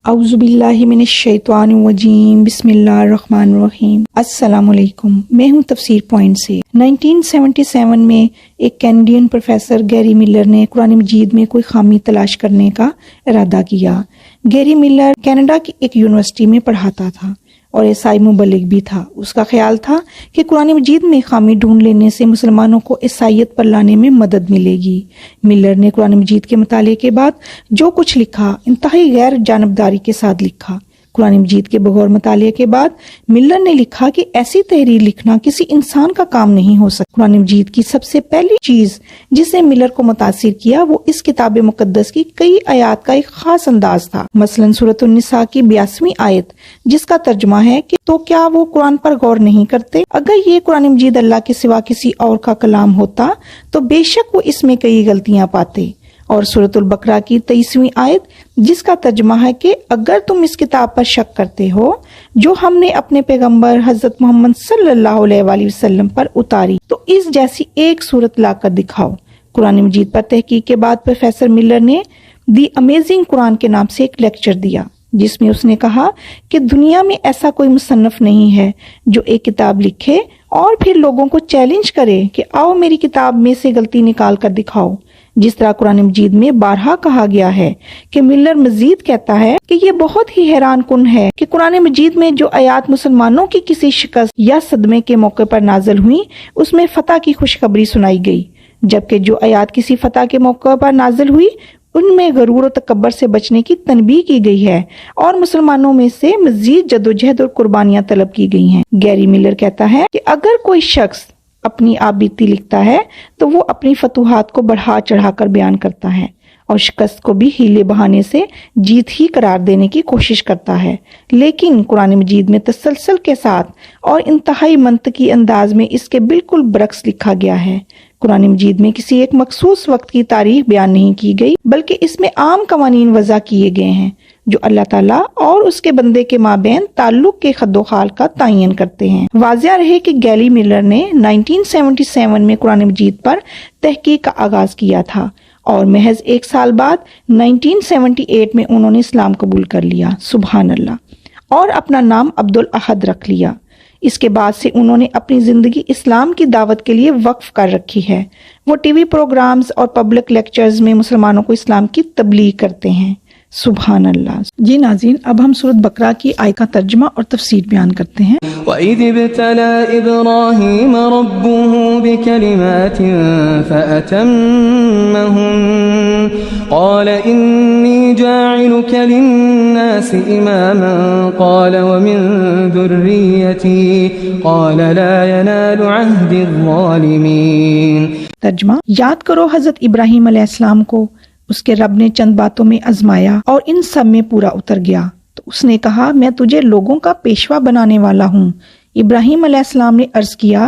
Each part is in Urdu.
اعوذ باللہ من الشیطان الرجیم، بسم اللہ الرحمن الرحیم۔ السلام علیکم، میں ہوں تفسیر پوائنٹ سے۔ 1977 میں ایک کینیڈین پروفیسر گیری ملر نے قرآن مجید میں کوئی خامی تلاش کرنے کا ارادہ کیا۔ گیری ملر کینیڈا کی ایک یونیورسٹی میں پڑھاتا تھا اور عیسائی مبلغ بھی تھا۔ اس کا خیال تھا کہ قرآن مجید میں خامی ڈھونڈ لینے سے مسلمانوں کو عیسائیت پر لانے میں مدد ملے گی۔ ملر نے قرآن مجید کے مطالعے کے بعد جو کچھ لکھا انتہائی غیر جانبداری کے ساتھ لکھا۔ قرآن مجید کے بغور مطالعے کے بعد ملر نے لکھا کہ ایسی تحریر لکھنا کسی انسان کا کام نہیں ہو سکتا۔ قرآن مجید کی سب سے پہلی چیز جس نے ملر کو متاثر کیا وہ اس کتاب مقدس کی کئی آیات کا ایک خاص انداز تھا۔ مثلا سورۃ النساء کی 82ویں آیت جس کا ترجمہ ہے کہ تو کیا وہ قرآن پر غور نہیں کرتے؟ اگر یہ قرآن مجید اللہ کے سوا کسی اور کا کلام ہوتا تو بے شک وہ اس میں کئی غلطیاں پاتے۔ اور سورۃ البقرہ کی 23ویں آیت جس کا ترجمہ ہے کہ اگر تم اس کتاب پر شک کرتے ہو جو ہم نے اپنے پیغمبر حضرت محمد صلی اللہ علیہ وآلہ وسلم پر اتاری تو اس جیسی ایک صورت لا کر دکھاؤ۔ قرآن مجید پر تحقیق کے بعد پروفیسر ملر نے دی امیزنگ قرآن کے نام سے ایک لیکچر دیا جس میں اس نے کہا کہ دنیا میں ایسا کوئی مصنف نہیں ہے جو ایک کتاب لکھے اور پھر لوگوں کو چیلنج کرے کہ آؤ میری کتاب میں سے غلطی نکال کر دکھاؤ، جس طرح قرآن مجید میں بارہا کہا گیا ہے۔ کہ ملر مزید کہتا ہے کہ یہ بہت ہی حیران کن ہے کہ قرآن مجید میں جو آیات مسلمانوں کی کسی شکست یا صدمے کے موقع پر نازل ہوئیں اس میں فتح کی خوشخبری سنائی گئی، جبکہ جو آیات کسی فتح کے موقع پر نازل ہوئی ان میں غرور و تکبر سے بچنے کی تنبیہ کی گئی ہے اور مسلمانوں میں سے مزید جدوجہد اور قربانیاں طلب کی گئی ہیں۔ گیری ملر کہتا ہے کہ اگر کوئی شخص اپنی آپ بیتی لکھتا ہے تو وہ اپنی فتوحات کو بڑھا چڑھا کر بیان کرتا ہے اور شکست کو بھی ہیلے بہانے سے جیت ہی قرار دینے کی کوشش کرتا ہے، لیکن قرآن مجید میں تسلسل کے ساتھ اور انتہائی منطقی انداز میں اس کے بالکل برعکس لکھا گیا ہے۔ قرآن مجید میں کسی ایک مخصوص وقت کی تاریخ بیان نہیں کی گئی بلکہ اس میں عام قوانین وضع کیے گئے ہیں جو اللہ تعالیٰ اور اس کے بندے کے مابین تعلق کے خد و خال کا تعین کرتے ہیں۔ واضح رہے کہ گیری ملر نے 1977 میں قرآن مجید پر تحقیق کا آغاز کیا تھا اور محض ایک سال بعد 1978 میں انہوں نے اسلام قبول کر لیا، سبحان اللہ، اور اپنا نام عبد الاحد رکھ لیا۔ اس کے بعد سے انہوں نے اپنی زندگی اسلام کی دعوت کے لیے وقف کر رکھی ہے۔ وہ ٹی وی پروگرامز اور پبلک لیکچرز میں مسلمانوں کو اسلام کی تبلیغ کرتے ہیں، سبحان اللہ۔ جی ناظرین، اب ہم سورۃ بقرہ کی آیت کا ترجمہ اور تفسیر بیان کرتے ہیں۔ وَإِذِ ابْتَلَىٰ إِبْرَاهِيمَ رَبُّهُ بِكَلِمَاتٍ فَأَتَمَّهُنَّ قَالَ إِنِّي جَاعِلُكَ لِلنَّاسِ إِمَامًا قَالَ وَمِن ذُرِّيَّتِي قَالَ لَا يَنَالُ عَهْدِي الظَّالِمِينَ۔ ترجمہ: یاد کرو حضرت ابراہیم علیہ السلام کو، اس کے رب نے چند باتوں میں آزمایا اور ان سب میں پورا اتر گیا تو اس نے کہا میں تجھے لوگوں کا پیشوا بنانے والا ہوں۔ ابراہیم علیہ السلام نے عرض کیا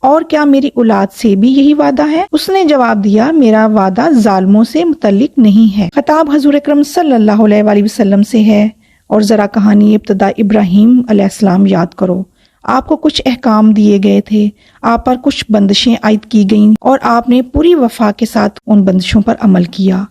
اور کیا میری اولاد سے بھی یہی وعدہ ہے؟ اس نے جواب دیا میرا وعدہ ظالموں سے متعلق نہیں ہے۔ خطاب حضور اکرم صلی اللہ علیہ وآلہ وسلم سے ہے اور ذرا کہانی ابتدا ابراہیم علیہ السلام یاد کرو۔ آپ کو کچھ احکام دیے گئے تھے، آپ پر کچھ بندشیں عائد کی گئیں اور آپ نے پوری وفا کے ساتھ ان بندشوں پر عمل کیا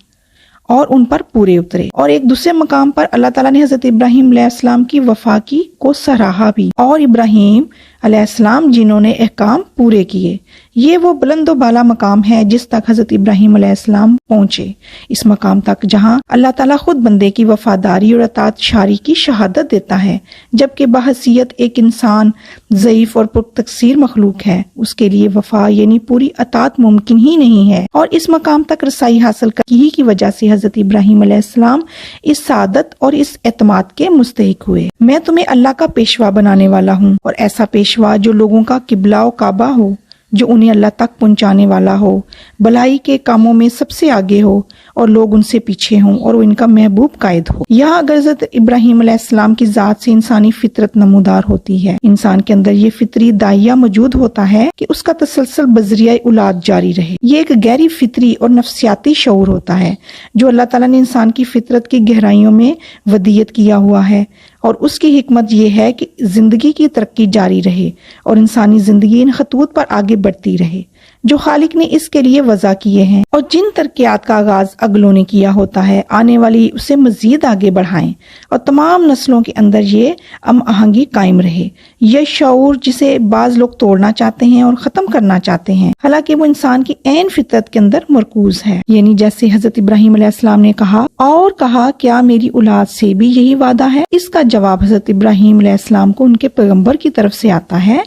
اور ان پر پورے اترے۔ اور ایک دوسرے مقام پر اللہ تعالیٰ نے حضرت ابراہیم علیہ السلام کی وفا کی کو سراہا بھی، اور ابراہیم علیہ السلام جنہوں نے احکام پورے کیے۔ یہ وہ بلند و بالا مقام ہے جس تک حضرت ابراہیم علیہ السلام پہنچے، اس مقام تک جہاں اللہ تعالیٰ خود بندے کی وفاداری اور اطاعت شاری کی شہادت دیتا ہے، جبکہ بحیثیت ایک انسان ضعیف اور پرتقصیر مخلوق ہے، اس کے لیے وفا یعنی پوری اطاعت ممکن ہی نہیں ہے۔ اور اس مقام تک رسائی حاصل کی وجہ سے حضرت ابراہیم علیہ السلام اس سعادت اور اس اعتماد کے مستحق ہوئے۔ میں تمہیں اللہ کا پیشوا بنانے والا ہوں، اور ایسا پیشوا جو لوگوں کا قبلہ و کعبہ ہو، جو انہیں اللہ تک پہنچانے والا ہو، بھلائی کے کاموں میں سب سے آگے ہو اور لوگ ان سے پیچھے ہوں اور وہ ان کا محبوب قائد ہو۔ یہاں اگر حضرت ابراہیم علیہ السلام کی ذات سے انسانی فطرت نمودار ہوتی ہے، انسان کے اندر یہ فطری داعیہ موجود ہوتا ہے کہ اس کا تسلسل بذریعہ اولاد جاری رہے۔ یہ ایک گہری فطری اور نفسیاتی شعور ہوتا ہے جو اللہ تعالیٰ نے انسان کی فطرت کی گہرائیوں میں ودیت کیا ہوا ہے، اور اس کی حکمت یہ ہے کہ زندگی کی ترقی جاری رہے اور انسانی زندگی ان خطوط پر آگے بڑھتی رہے۔ جو خالق نے اس کے لیے وضع کیے ہیں، اور جن ترقیات کا آغاز اگلوں نے کیا ہوتا ہے آنے والی اسے مزید آگے بڑھائیں اور تمام نسلوں کے اندر یہ ہم آہنگی قائم رہے۔ یہ شعور جسے بعض لوگ توڑنا چاہتے ہیں اور ختم کرنا چاہتے ہیں، حالانکہ وہ انسان کی عین فطرت کے اندر مرکوز ہے، یعنی جیسے حضرت ابراہیم علیہ السلام نے کہا کیا میری اولاد سے بھی یہی وعدہ ہے؟ اس کا جواب حضرت ابراہیم علیہ السلام کو ان کے پیغمبر کی طرف سے آتا ہے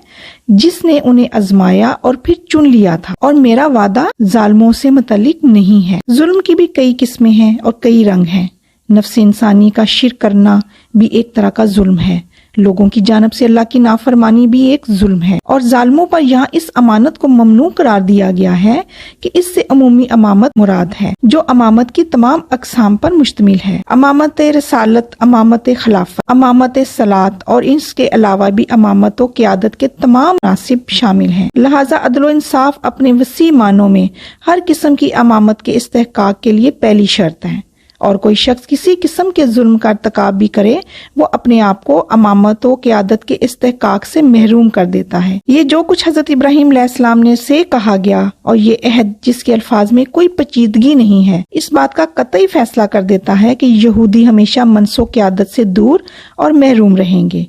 جس نے انہیں آزمایا اور پھر چن لیا تھا، اور میرا وعدہ ظالموں سے متعلق نہیں ہے۔ ظلم کی بھی کئی قسمیں ہیں اور کئی رنگ ہیں۔ نفس انسانی کا شرک کرنا بھی ایک طرح کا ظلم ہے، لوگوں کی جانب سے اللہ کی نافرمانی بھی ایک ظلم ہے، اور ظالموں پر یہاں اس امانت کو ممنوع قرار دیا گیا ہے کہ اس سے عمومی امامت مراد ہے، جو امامت کی تمام اقسام پر مشتمل ہے: امامت رسالت، امامت خلافت، امامت صلاۃ، اور اس کے علاوہ بھی امامت و قیادت کے تمام مناصب شامل ہیں۔ لہذا عدل و انصاف اپنے وسیع معنوں میں ہر قسم کی امامت کے استحقاق کے لیے پہلی شرط ہے، اور کوئی شخص کسی قسم کے ظلم کا ارتکاب بھی کرے وہ اپنے آپ کو امامت و قیادت کے استحقاق سے محروم کر دیتا ہے۔ یہ جو کچھ حضرت ابراہیم علیہ السلام نے سے کہا گیا اور یہ عہد جس کے الفاظ میں کوئی پیچیدگی نہیں ہے، اس بات کا قطعی فیصلہ کر دیتا ہے کہ یہودی ہمیشہ منصب و قیادت سے دور اور محروم رہیں گے،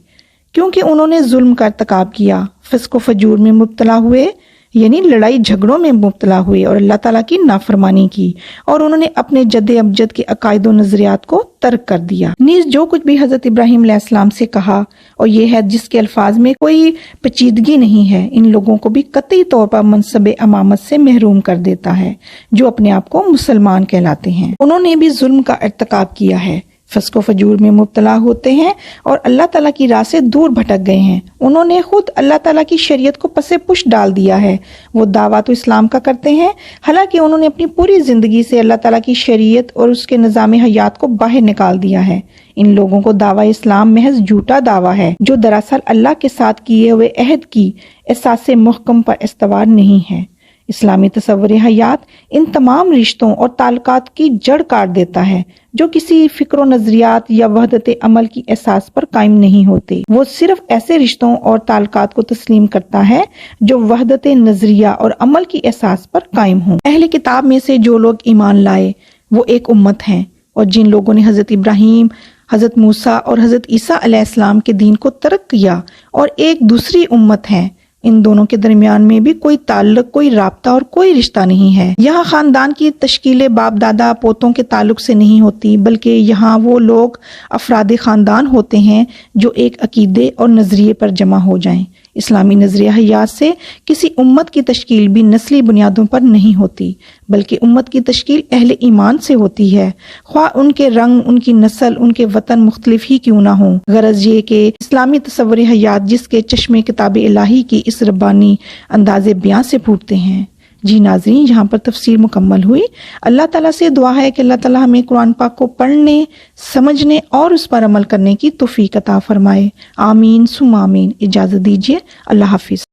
کیونکہ انہوں نے ظلم کا ارتکاب کیا، فسق و فجور میں مبتلا ہوئے، یعنی لڑائی جھگڑوں میں مبتلا ہوئے اور اللہ تعالیٰ کی نافرمانی کی، اور انہوں نے اپنے جد امجد کے عقائد و نظریات کو ترک کر دیا۔ نیز جو کچھ بھی حضرت ابراہیم علیہ السلام سے کہا اور یہ ہے جس کے الفاظ میں کوئی پیچیدگی نہیں ہے، ان لوگوں کو بھی قطعی طور پر منصب امامت سے محروم کر دیتا ہے جو اپنے آپ کو مسلمان کہلاتے ہیں۔ انہوں نے بھی ظلم کا ارتکاب کیا ہے، فسق و فجور میں مبتلا ہوتے ہیں اور اللہ تعالیٰ کی راہ سے دور بھٹک گئے ہیں۔ انہوں نے خود اللہ تعالیٰ کی شریعت کو پس پش ڈال دیا ہے۔ وہ دعویٰ تو اسلام کا کرتے ہیں، حالانکہ انہوں نے اپنی پوری زندگی سے اللہ تعالیٰ کی شریعت اور اس کے نظام حیات کو باہر نکال دیا ہے۔ ان لوگوں کو دعویٰ اسلام محض جھوٹا دعویٰ ہے جو دراصل اللہ کے ساتھ کیے ہوئے عہد کی اساس محکم پر استوار نہیں ہے۔ اسلامی تصور حیات ان تمام رشتوں اور تعلقات کی جڑ کاٹ دیتا ہے جو کسی فکر و نظریات یا وحدت عمل کی اساس پر قائم نہیں ہوتے۔ وہ صرف ایسے رشتوں اور تعلقات کو تسلیم کرتا ہے جو وحدت نظریہ اور عمل کی اساس پر قائم ہوں۔ اہل کتاب میں سے جو لوگ ایمان لائے وہ ایک امت ہیں، اور جن لوگوں نے حضرت ابراہیم، حضرت موسیٰ اور حضرت عیسیٰ علیہ السلام کے دین کو ترک کیا اور ایک دوسری امت ہیں، ان دونوں کے درمیان میں بھی کوئی تعلق، کوئی رابطہ اور کوئی رشتہ نہیں ہے۔ یہاں خاندان کی تشکیل باپ دادا پوتوں کے تعلق سے نہیں ہوتی، بلکہ یہاں وہ لوگ افراد خاندان ہوتے ہیں جو ایک عقیدے اور نظریے پر جمع ہو جائیں۔ اسلامی نظریہ حیات سے کسی امت کی تشکیل بھی نسلی بنیادوں پر نہیں ہوتی، بلکہ امت کی تشکیل اہل ایمان سے ہوتی ہے، خواہ ان کے رنگ، ان کی نسل، ان کے وطن مختلف ہی کیوں نہ ہوں۔ غرض یہ کہ اسلامی تصور حیات جس کے چشمے کتاب الہی کی اس ربانی انداز بیان سے پھوٹتے ہیں۔ جی ناظرین، یہاں پر تفسیر مکمل ہوئی۔ اللہ تعالیٰ سے دعا ہے کہ اللہ تعالیٰ ہمیں قرآن پاک کو پڑھنے، سمجھنے اور اس پر عمل کرنے کی توفیق عطا فرمائے۔ آمین ثم آمین۔ اجازت دیجیے، اللہ حافظ۔